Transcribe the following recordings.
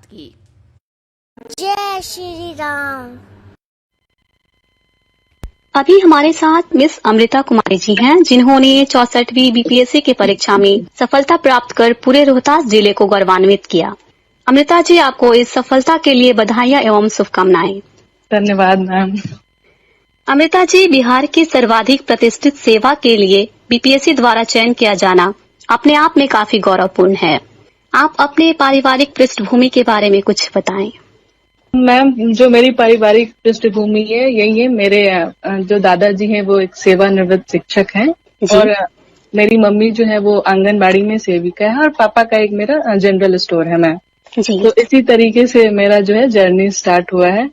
की। जय श्री राम। अभी हमारे साथ मिस अमृता कुमारी जी हैं, जिन्होंने 64वीं बीपीएससी की परीक्षा में सफलता प्राप्त कर पूरे रोहतास जिले को गौरवान्वित किया। अमृता जी, आपको इस सफलता के लिए बधाइयां एवं शुभकामनाएं। धन्यवाद मैम। अमृता जी, बिहार की सर्वाधिक प्रतिष्ठित सेवा के लिए बीपीएससी द्वारा चयन किया जाना अपने आप में काफी गौरवपूर्ण है। आप अपने पारिवारिक पृष्ठभूमि के बारे में कुछ बताएं। मैम, जो मेरी पारिवारिक पृष्ठभूमि है यही है। मेरे जो दादाजी हैं वो एक सेवानिवृत्त शिक्षक हैं और मेरी मम्मी जो है वो आंगनबाड़ी में सेविका है और पापा का एक मेरा जनरल स्टोर है मैम। तो इसी तरीके से मेरा जो है जर्नी स्टार्ट हुआ है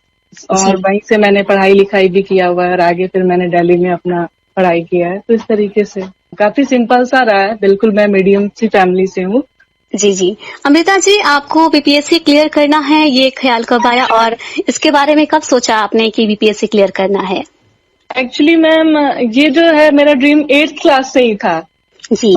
और वहीं से मैंने पढ़ाई लिखाई भी किया हुआ है और आगे फिर मैंने दिल्ली में अपना पढ़ाई किया है। तो इस तरीके से काफी सिंपल सा रहा है। बिल्कुल मैं मीडियम सी फैमिली से हूँ। जी। अमृता जी, आपको बीपीएससी क्लियर करना है, ये ख्याल कब आया और इसके बारे में कब सोचा आपने कि बीपीएससी क्लियर करना है? एक्चुअली मैम, ये जो है मेरा ड्रीम 8th क्लास से ही था जी।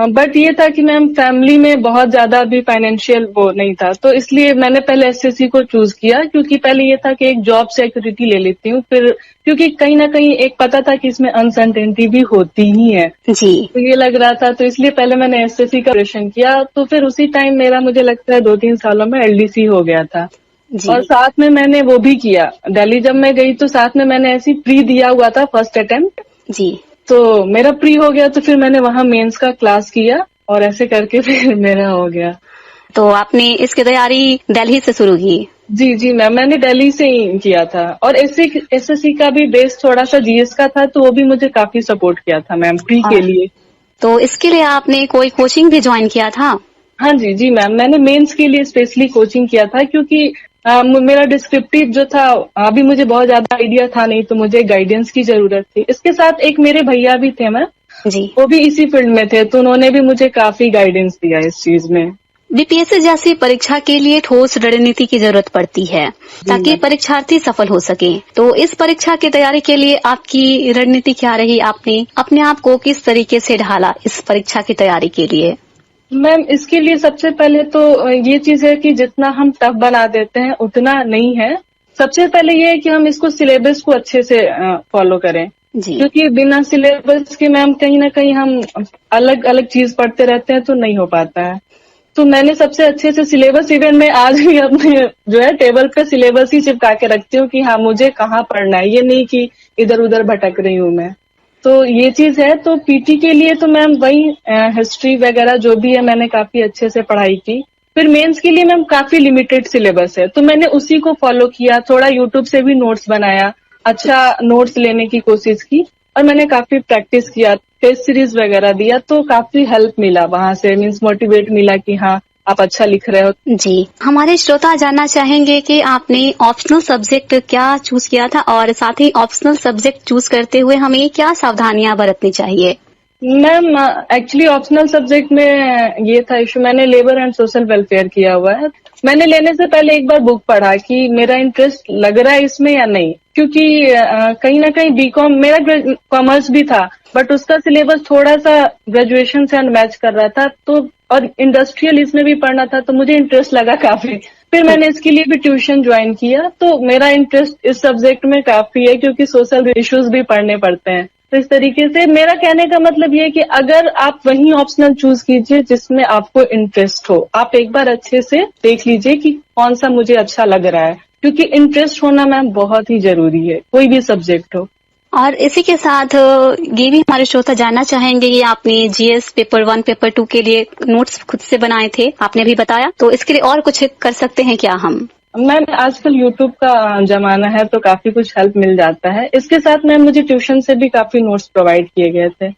बट ये था कि मैम फैमिली में बहुत ज्यादा भी फाइनेंशियल वो नहीं था, तो इसलिए मैंने पहले एसएससी को चूज किया क्योंकि पहले ये था कि एक जॉब सिक्योरिटी ले लेती हूँ, फिर क्योंकि कहीं ना कहीं एक पता था कि इसमें अनसर्टेनिटी भी होती ही है जी। तो ये लग रहा था, तो इसलिए पहले मैंने एसएससी का प्रिपरेशन किया। तो फिर उसी टाइम मेरा मुझे लगता है 2-3 सालों में एलडीसी हो गया था और साथ में मैंने वो भी किया। दिल्ली जब मैं गई तो साथ में मैंने ऐसी प्री दिया हुआ था फर्स्ट अटेम्प्ट जी। तो मेरा प्री हो गया, तो फिर मैंने वहां मेंस का क्लास किया और ऐसे करके फिर मेरा हो गया। तो आपने इसकी तैयारी दिल्ली से शुरू की? जी मैम, मैंने दिल्ली से ही किया था और एसएससी का भी बेस थोड़ा सा जीएस का था, तो वो भी मुझे काफी सपोर्ट किया था मैम प्री के लिए। तो इसके लिए आपने कोई कोचिंग भी ज्वाइन किया था? हाँ जी मैम, मैंने मेंस के लिए स्पेशली कोचिंग किया था क्योंकि मेरा डिस्क्रिप्टिव जो था अभी मुझे बहुत ज्यादा आइडिया था नहीं, तो मुझे गाइडेंस की जरूरत थी। इसके साथ एक मेरे भैया भी थे मैम, वो भी इसी फील्ड में थे, तो उन्होंने भी मुझे काफी गाइडेंस दिया इस चीज में। बीपीएससी जैसी परीक्षा के लिए ठोस रणनीति की जरूरत पड़ती है ताकि परीक्षार्थी सफल हो सके। तो इस परीक्षा की तैयारी के लिए आपकी रणनीति क्या रही? आपने अपने आप को किस तरीके से ढाला इस परीक्षा की तैयारी के लिए? मैम, इसके लिए सबसे पहले तो ये चीज है कि जितना हम टफ बना देते हैं उतना नहीं है। सबसे पहले ये है कि हम इसको सिलेबस को अच्छे से फॉलो करें क्योंकि बिना सिलेबस के मैम कहीं ना कहीं हम अलग अलग चीज पढ़ते रहते हैं तो नहीं हो पाता है। तो मैंने सबसे अच्छे से सिलेबस, इवन मैं आज भी अपने जो है टेबल पे सिलेबस ही चिपका के रखती हूँ कि हाँ मुझे कहाँ पढ़ना है, ये नहीं कि इधर उधर भटक रही हूँ मैं। तो ये चीज है। तो पीटी के लिए तो मैम वही हिस्ट्री वगैरह जो भी है मैंने काफी अच्छे से पढ़ाई की। फिर मेंस के लिए मैम काफी लिमिटेड सिलेबस है, तो मैंने उसी को फॉलो किया। थोड़ा यूट्यूब से भी नोट्स बनाया, अच्छा नोट्स लेने की कोशिश की और मैंने काफी प्रैक्टिस किया, टेस्ट सीरीज वगैरह दिया, तो काफी हेल्प मिला वहां से, मीन्स मोटिवेट मिला कि हाँ आप अच्छा लिख रहे हो। जी, हमारे श्रोता जानना चाहेंगे कि आपने ऑप्शनल सब्जेक्ट क्या चूज किया था और साथ ही ऑप्शनल सब्जेक्ट चूज करते हुए हमें क्या सावधानियां बरतनी चाहिए? मैम, एक्चुअली ऑप्शनल सब्जेक्ट में ये था इशू, मैंने लेबर एंड सोशल वेलफेयर किया हुआ है। मैंने लेने से पहले एक बार बुक पढ़ा कि मेरा इंटरेस्ट लग रहा है इसमें या नहीं, क्योंकि कहीं ना कहीं बीकॉम, मेरा कॉमर्स भी था बट उसका सिलेबस थोड़ा सा ग्रेजुएशन से अनमैच कर रहा था, तो और इंडस्ट्रियल इसमें भी पढ़ना था, तो मुझे इंटरेस्ट लगा काफी। फिर मैंने इसके लिए भी ट्यूशन ज्वाइन किया, तो मेरा इंटरेस्ट इस सब्जेक्ट में काफी है क्योंकि सोशल इश्यूज भी पढ़ने पड़ते हैं। तो इस तरीके से मेरा कहने का मतलब ये है कि अगर आप वही ऑप्शनल चूज कीजिए जिसमें आपको इंटरेस्ट हो। आप एक बार अच्छे से देख लीजिए कि कौन सा मुझे अच्छा लग रहा है, क्योंकि इंटरेस्ट होना मैम बहुत ही जरूरी है, कोई भी सब्जेक्ट हो। और इसी के साथ ये भी हमारे श्रोता जानना चाहेंगे कि आपने जीएस पेपर 1 पेपर 2 के लिए नोट्स खुद से बनाए थे, आपने भी बताया, तो इसके लिए और कुछ कर सकते हैं क्या हम? मैम, आजकल यूट्यूब का जमाना है तो काफी कुछ हेल्प मिल जाता है। इसके साथ मैम मुझे ट्यूशन से भी काफी नोट्स प्रोवाइड किए गए थे,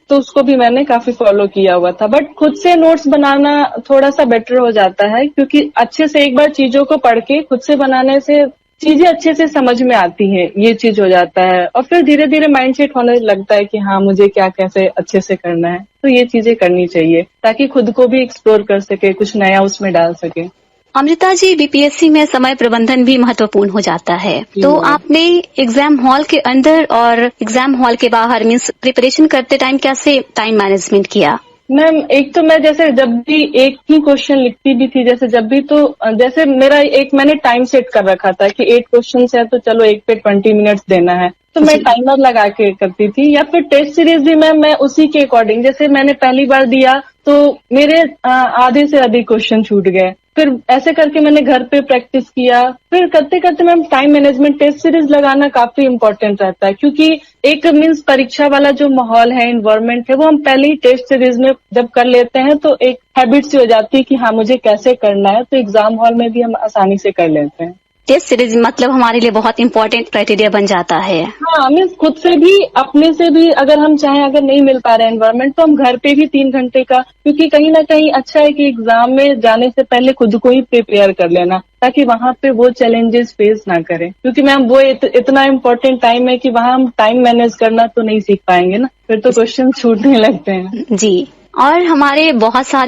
तो उसको भी मैंने काफी फॉलो किया हुआ था। बट खुद से नोट्स बनाना थोड़ा सा बेटर हो जाता है क्योंकि अच्छे से एक बार चीजों को पढ़ के खुद से बनाने से चीजें अच्छे से समझ में आती हैं, ये चीज हो जाता है और फिर धीरे धीरे माइंडसेट होने लगता है कि हाँ मुझे क्या कैसे अच्छे से करना है। तो ये चीजें करनी चाहिए ताकि खुद को भी एक्सप्लोर कर सके, कुछ नया उसमें डाल सके। अमृता जी, बीपीएससी में समय प्रबंधन भी महत्वपूर्ण हो जाता है, तो आपने एग्जाम हॉल के अंदर और एग्जाम हॉल के बाहर मीन्स प्रिपरेशन करते टाइम कैसे टाइम मैनेजमेंट किया? मैम एक तो मैं जैसे जब भी एक ही क्वेश्चन लिखती भी थी, जैसे जब भी तो जैसे मेरा मैंने टाइम सेट कर रखा था कि 8 क्वेश्चन है तो चलो एक पे 20 मिनट्स देना है, तो मैं टाइमर लगा के करती थी। या फिर टेस्ट सीरीज भी मैं उसी के अकॉर्डिंग, जैसे मैंने पहली बार दिया तो मेरे आधे से अधिक क्वेश्चन छूट गए, फिर ऐसे करके मैंने घर पे प्रैक्टिस किया। फिर करते करते ma'am time management, test series लगाना काफी इम्पोर्टेंट रहता है, क्योंकि एक मीन्स परीक्षा वाला जो माहौल है, इन्वायरमेंट है, वो हम पहले ही टेस्ट सीरीज में जब कर लेते हैं तो एक हैबिट सी हो जाती है कि हाँ मुझे कैसे करना है, तो एग्जाम हॉल में भी हम आसानी से कर लेते हैं। टेस्ट सीरीज मतलब हमारे लिए बहुत इंपॉर्टेंट क्राइटेरिया बन जाता है। हाँ, मीन्स खुद से भी, अपने से भी अगर हम चाहें, अगर नहीं मिल पा रहा है एनवायरमेंट, तो हम घर पे भी 3 घंटे का, क्योंकि कहीं ना कहीं अच्छा है कि एग्जाम में जाने से पहले खुद को ही प्रिपेयर कर लेना, ताकि वहां पे वो चैलेंजेस फेस ना करें। क्योंकि मैम वो इतना इम्पोर्टेंट टाइम है कि वहां हम टाइम मैनेज करना तो नहीं सीख पाएंगे ना, फिर तो क्वेश्चन छूटने लगते हैं। जी, और हमारे बहुत सारे